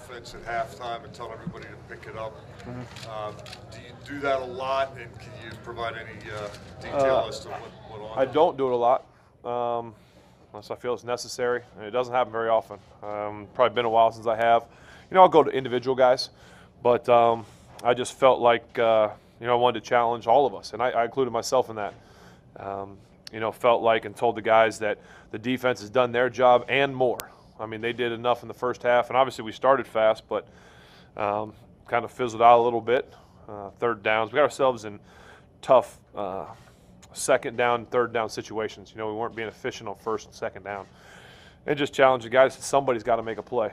offense at halftime and telling everybody to pick it up. Do you do that a lot, and can you provide any detail as to what on? I don't do it a lot, unless I feel it's necessary. And it doesn't happen very often. Probably been a while since I have. I'll go to individual guys, but I just felt like I wanted to challenge all of us, and I included myself in that. Felt like and told the guys that the defense has done their job and more. I mean, they did enough in the first half, and obviously we started fast, but kind of fizzled out a little bit. Third downs, we got ourselves in tough second down, third down situations. We weren't being efficient on first and second down. And just challenge the guys that somebody's got to make a play,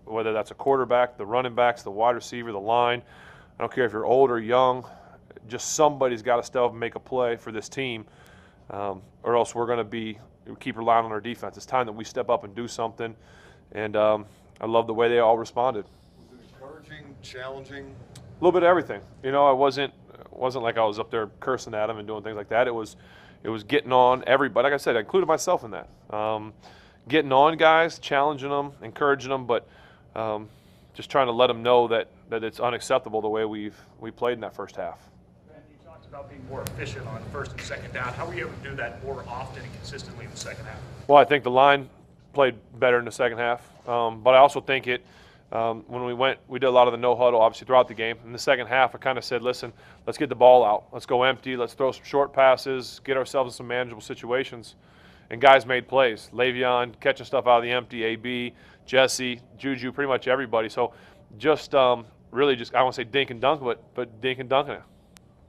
whether that's a quarterback, the running backs, the wide receiver, the line. I don't care if you're old or young, just somebody's got to step up and make a play for this team, or else we're going to keep relying on our defense. It's time that we step up and do something, and I love the way they all responded. Was it encouraging, challenging? A little bit of everything. It wasn't like I was up there cursing at them and doing things like that. It was getting on everybody. Like I said, I included myself in that. Getting on guys, challenging them, encouraging them, but just trying to let them know that it's unacceptable the way we played in that first half. You talked about being more efficient on first and second down. How were you able to do that more often and consistently in the second half? Well, I think the line played better in the second half, but I also think when we did a lot of the no huddle, obviously throughout the game. In the second half, I kind of said, listen, let's get the ball out. Let's go empty. Let's throw some short passes, get ourselves in some manageable situations. And guys made plays. Le'Veon catching stuff out of the empty, AB, Jesse, Juju, pretty much everybody. So just really just, I don't want to say dink and dunk, but dink and dunking it.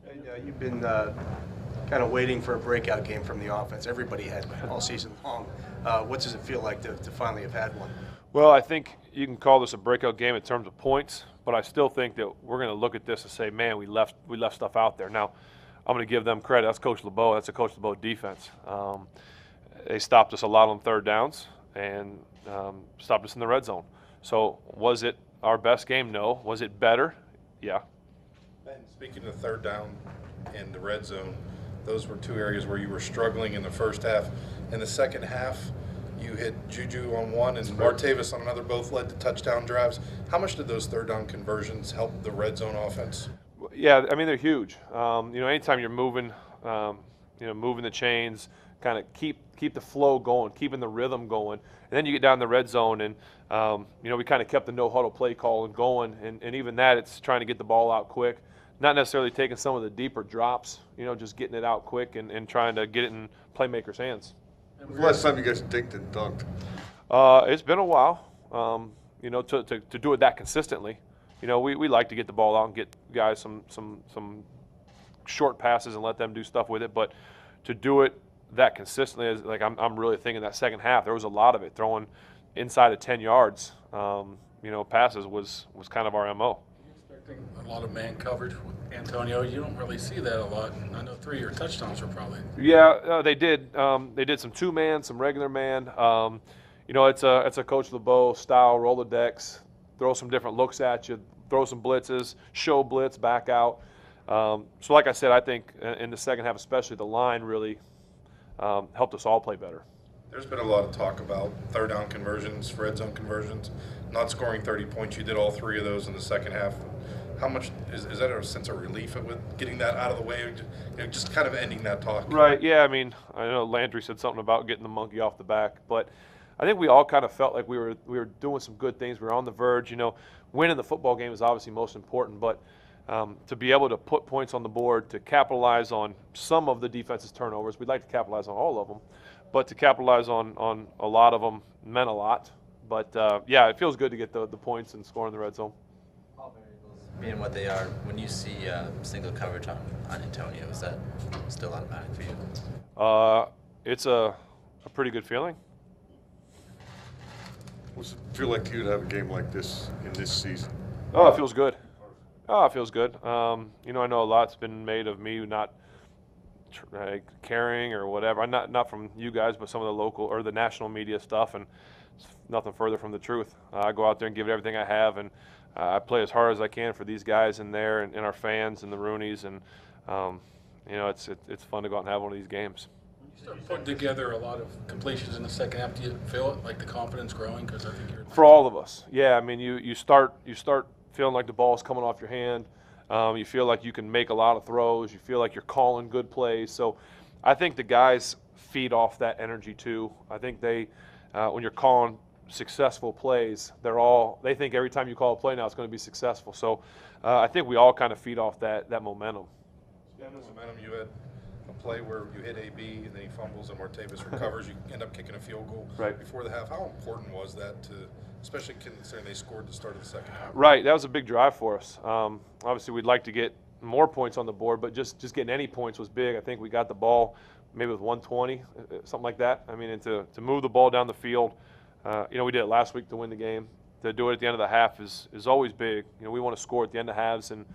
And, you've been kind of waiting for a breakout game from the offense. Everybody had all season long. What does it feel like to finally have had one? Well, I think you can call this a breakout game in terms of points, but I still think that we're going to look at this and say, man, we left stuff out there. Now, I'm going to give them credit. That's Coach LeBeau. That's a Coach LeBeau defense. They stopped us a lot on third downs and stopped us in the red zone. So was it our best game? No. Was it better? Yeah. Ben, speaking of third down and the red zone, those were two areas where you were struggling in the first half. In the second half, you hit Juju on one and Martavis on another. Both led to touchdown drives. How much did those third down conversions help the red zone offense? Yeah, I mean, they're huge. Anytime you're moving, moving the chains, kind of keep the flow going, keeping the rhythm going. And then you get down the red zone, and we kind of kept the no-huddle play call and going. And even that, it's trying to get the ball out quick. Not necessarily taking some of the deeper drops, just getting it out quick and trying to get it in playmakers' hands. When was the last time you guys dinked and dunked? It's been a while, to do it that consistently. We like to get the ball out and get guys some short passes and let them do stuff with it. But to do it that consistently, is like I'm really thinking that second half, there was a lot of it. Throwing inside of 10 yards, passes was kind of our MO. Expecting a lot of man coverage with Antonio. You don't really see that a lot. And I know 3 of your touchdowns were probably. Yeah, they did. They did some two-man, some regular man. It's a Coach LeBeau style, Rolodex, throw some different looks at you, throw some blitzes, show blitz, back out. So like I said, I think in the second half especially, the line really helped us all play better. There's been a lot of talk about third down conversions, red zone conversions, not scoring 30 points. You did all 3 of those in the second half. How much is that a sense of relief with getting that out of the way, just kind of ending that talk? Right, yeah, I mean, I know Landry said something about getting the monkey off the back, but I think we all kind of felt like we were doing some good things. We were on the verge. Winning the football game is obviously most important, but to be able to put points on the board, to capitalize on some of the defense's turnovers, we'd like to capitalize on all of them, but to capitalize on a lot of them meant a lot. But, yeah, it feels good to get the points and score in the red zone. All variables being what they are, when you see single coverage on Antonio, is that still automatic for you? It's a pretty good feeling. Does it feel like you'd have a game like this in this season? Oh, it feels good. Oh, it feels good. I know a lot's been made of me not caring or whatever. Not from you guys, but some of the local or the national media stuff, and it's nothing further from the truth. I go out there and give it everything I have, and I play as hard as I can for these guys in there and our fans and the Roonies, and it's fun to go out and have one of these games. Start putting together a lot of completions in the second half. Do you feel it, like the confidence growing? Because I think you're For all of us, yeah. I mean, you start feeling like the ball's coming off your hand. You feel like you can make a lot of throws. You feel like you're calling good plays. So I think the guys feed off that energy too. I think they, when you're calling successful plays, they think every time you call a play now it's going to be successful. So I think we all kind of feed off that momentum. Momentum, you had a play where you hit AB and then he fumbles and Martavis recovers. You end up kicking a field goal before the half. How important was that to, especially considering they scored the start of the second half? Right, that was a big drive for us. Obviously, we'd like to get more points on the board, but just getting any points was big. I think we got the ball maybe with 120, something like that. I mean, and to move the ball down the field, we did it last week to win the game. To do it at the end of the half is always big. We want to score at the end of halves, and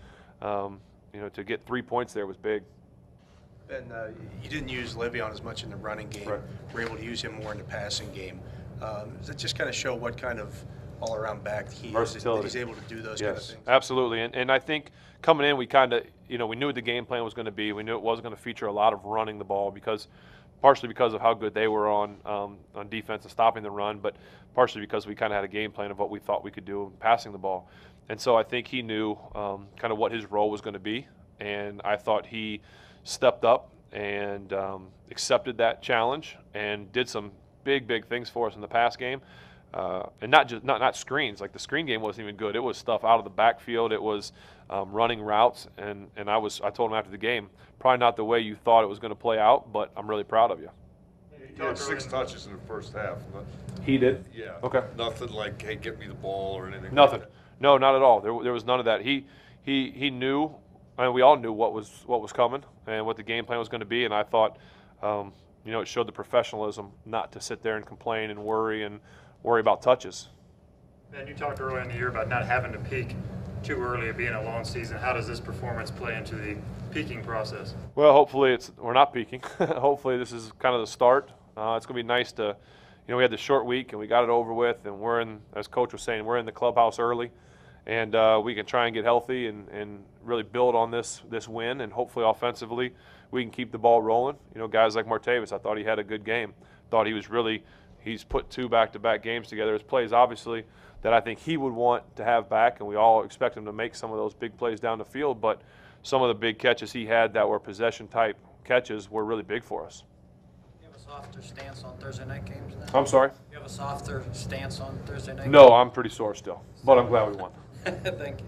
to get 3 points there was big. And you didn't use Le'Veon as much in the running game. Right. We're able to use him more in the passing game. Does that just kind of show what kind of all-around back he is? Versatility. That he's able to do those Yes, kind of things? absolutely. And I think coming in, we kind of, we knew what the game plan was going to be. We knew it wasn't going to feature a lot of running the ball partially because of how good they were on defense and stopping the run, but partially because we kind of had a game plan of what we thought we could do passing the ball. And so I think he knew kind of what his role was going to be, and I thought he stepped up and accepted that challenge and did some big things for us in the pass game. And not screens. Like the screen game wasn't even good. It was stuff out of the backfield. It was running routes, and I told him after the game, probably not the way you thought it was going to play out, but I'm really proud of you. He had 6 touches in the first half. He did? Yeah. Okay. Nothing like, hey, get me the ball or anything. Nothing. Like that. No, not at all. There was none of that. He knew. I mean, we all knew what was coming and what the game plan was going to be, and I thought, it showed the professionalism not to sit there and complain and worry about touches. And you talked earlier in the year about not having to peak too early of being a long season. How does this performance play into the peaking process? Well, hopefully we're not peaking. Hopefully this is kind of the start. It's going to be nice to, we had the short week and we got it over with, and as Coach was saying, we're in the clubhouse early, and we can try and get healthy and really build on this win, and hopefully offensively we can keep the ball rolling. Guys like Martavis, I thought he had a good game. Thought he's put 2 back-to-back games together. His plays, obviously, that I think he would want to have back, and we all expect him to make some of those big plays down the field, but some of the big catches he had that were possession-type catches were really big for us. You have a softer stance on Thursday night games now? I'm sorry? You have a softer stance on Thursday night No, games? I'm pretty sore still, but I'm glad we won. Thank you.